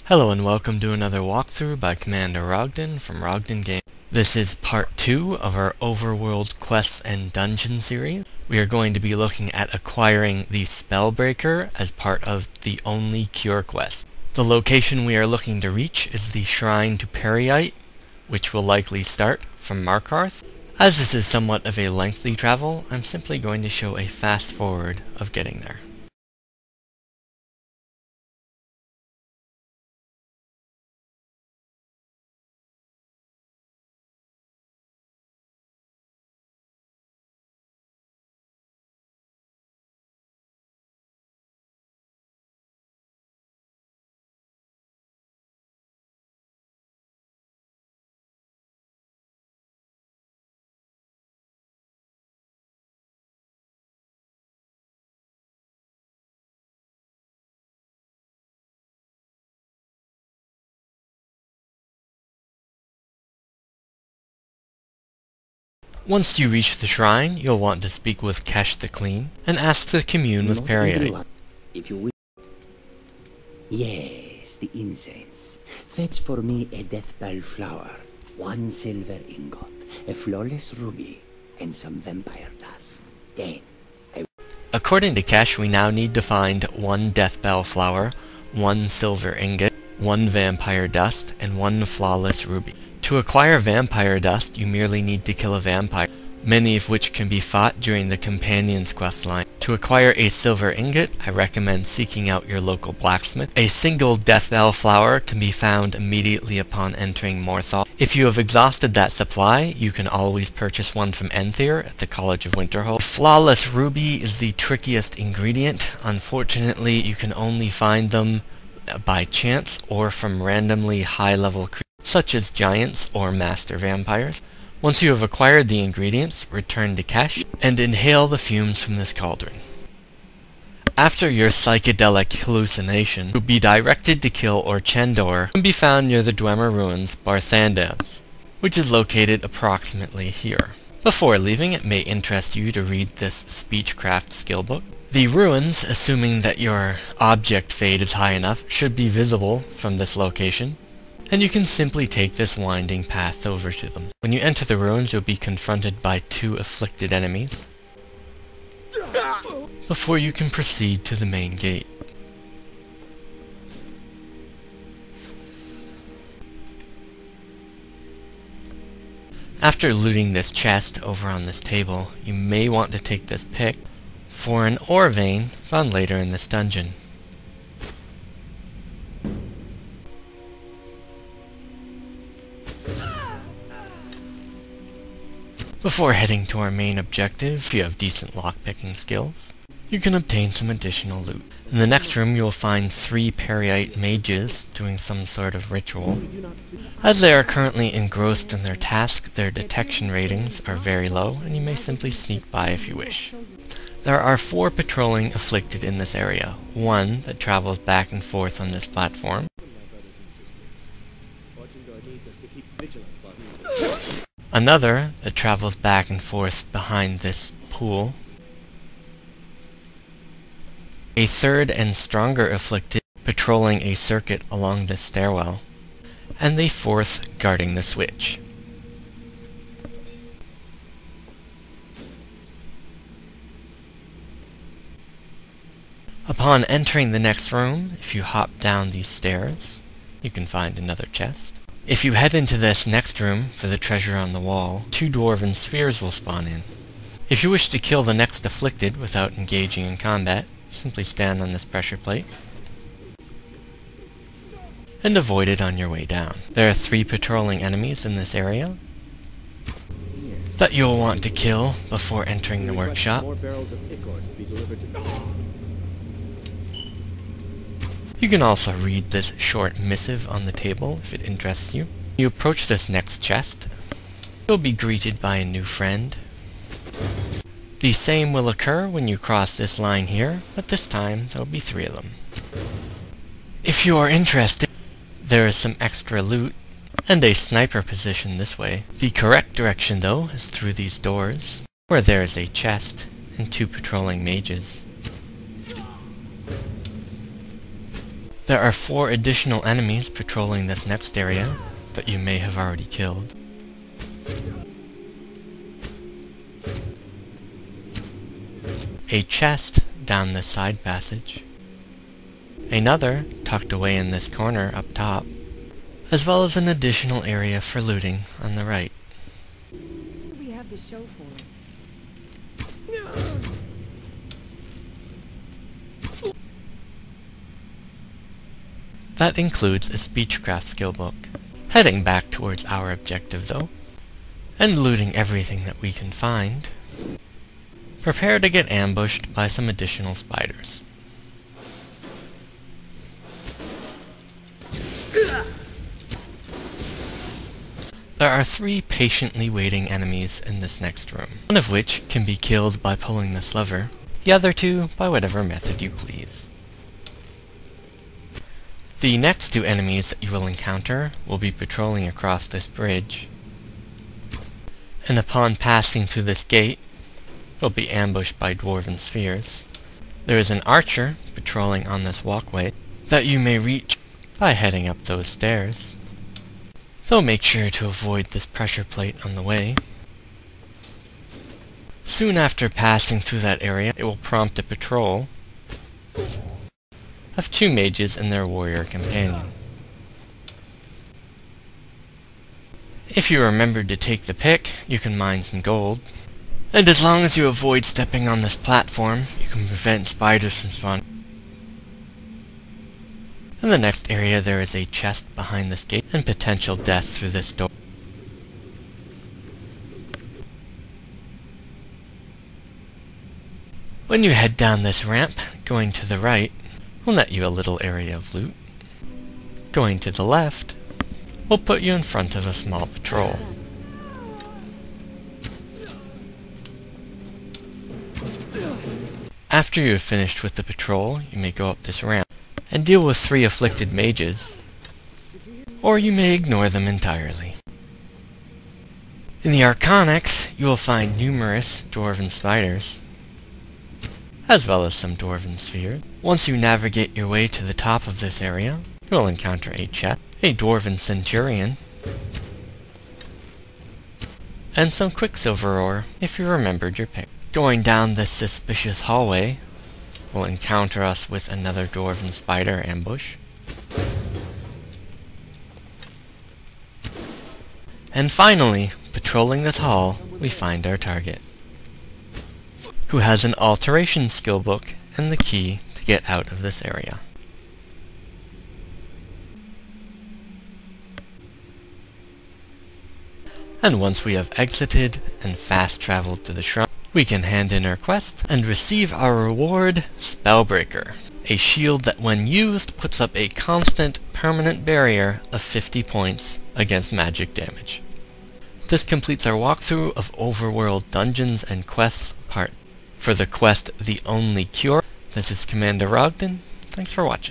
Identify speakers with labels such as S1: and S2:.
S1: Hello and welcome to another walkthrough by Commander Rogden from Rogden Game. This is part 2 of our Overworld quests and dungeon series. We are going to be looking at acquiring the Spellbreaker as part of the Only Cure quest. The location we are looking to reach is the Shrine to Periite, which will likely start from Markarth. As this is somewhat of a lengthy travel, I'm simply going to show a fast forward of getting there. Once you reach the shrine, you'll want to speak with Kesh the Clean and ask to commune with Periite.
S2: Yes, the incense. Fetch for me a deathbell flower, 1 silver ingot, a flawless ruby, and some vampire dust. Then
S1: According to Kesh, we now need to find 1 deathbell flower, 1 silver ingot, 1 vampire dust, and 1 flawless ruby. To acquire vampire dust, you merely need to kill a vampire, many of which can be fought during the Companion's questline. To acquire a silver ingot, I recommend seeking out your local blacksmith. A single deathbell flower can be found immediately upon entering Morthal. If you have exhausted that supply, you can always purchase one from Enthyr at the College of Winterhold. Flawless ruby is the trickiest ingredient. Unfortunately, you can only find them by chance or from randomly high-level creatures, such as giants or master vampires. Once you have acquired the ingredients, return to Kesh and inhale the fumes from this cauldron. After your psychedelic hallucination, you'll be directed to kill Orchendor, can be found near the Dwemer Ruins, Barthandam, which is located approximately here. Before leaving, it may interest you to read this Speechcraft skill book. The ruins, assuming that your object fade is high enough, should be visible from this location, and you can simply take this winding path over to them. When you enter the ruins, you'll be confronted by 2 afflicted enemies before you can proceed to the main gate. After looting this chest over on this table, you may want to take this pick for an ore vein found later in this dungeon. Before heading to our main objective, if you have decent lockpicking skills, you can obtain some additional loot. In the next room you will find 3 Periite mages doing some sort of ritual. As they are currently engrossed in their task, their detection ratings are very low, and you may simply sneak by if you wish. There are 4 patrolling afflicted in this area, 1 that travels back and forth on this platform, another that travels back and forth behind this pool, a 3rd and stronger afflicted patrolling a circuit along this stairwell, and the 4th guarding the switch. Upon entering the next room, if you hop down these stairs, you can find another chest. If you head into this next room for the treasure on the wall, 2 dwarven spheres will spawn in. If you wish to kill the next afflicted without engaging in combat, simply stand on this pressure plate and avoid it on your way down. There are 3 patrolling enemies in this area that you'll want to kill before entering the workshop. You can also read this short missive on the table if it interests you. You approach this next chest. You'll be greeted by a new friend. The same will occur when you cross this line here, but this time there will be 3 of them. If you are interested, there is some extra loot and a sniper position this way. The correct direction though is through these doors, where there is a chest and 2 patrolling mages. There are 4 additional enemies patrolling this next area that you may have already killed. A chest down this side passage. Another tucked away in this corner up top, as well as an additional area for looting on the right.
S3: What do we have to show for it?
S1: That includes a speechcraft skill book. Heading back towards our objective though, and looting everything that we can find, prepare to get ambushed by some additional spiders. There are 3 patiently waiting enemies in this next room, one of which can be killed by pulling this lever, the other 2 by whatever method you please. The next 2 enemies that you will encounter will be patrolling across this bridge, and upon passing through this gate, will be ambushed by dwarven spheres. There is an archer patrolling on this walkway that you may reach by heading up those stairs, though make sure to avoid this pressure plate on the way. Soon after passing through that area, it will prompt a patrol of 2 mages and their warrior companion. If you remembered to take the pick, you can mine some gold. And as long as you avoid stepping on this platform, you can prevent spiders from spawning. In the next area there is a chest behind this gate, and potential death through this door. When you head down this ramp, going to the right will net you a little area of loot. Going to the left will put you in front of a small patrol. After you have finished with the patrol, you may go up this ramp and deal with 3 afflicted mages, or you may ignore them entirely. In the Arconyx, you will find numerous dwarven spiders, as well as some dwarven spheres. Once you navigate your way to the top of this area, you will encounter a chest, a dwarven centurion, and some quicksilver ore, if you remembered your pick. Going down this suspicious hallway, we'll encounter us with another dwarven spider ambush. And finally, patrolling this hall, we find our target, who has an alteration skill book and the key to get out of this area. And once we have exited and fast traveled to the shrine, we can hand in our quest and receive our reward, Spellbreaker, a shield that when used puts up a constant permanent barrier of 50 points against magic damage. This completes our walkthrough of Overworld Dungeons and Quests Part. For the quest The Only Cure, this is Commander Rogden. Thanks for watching.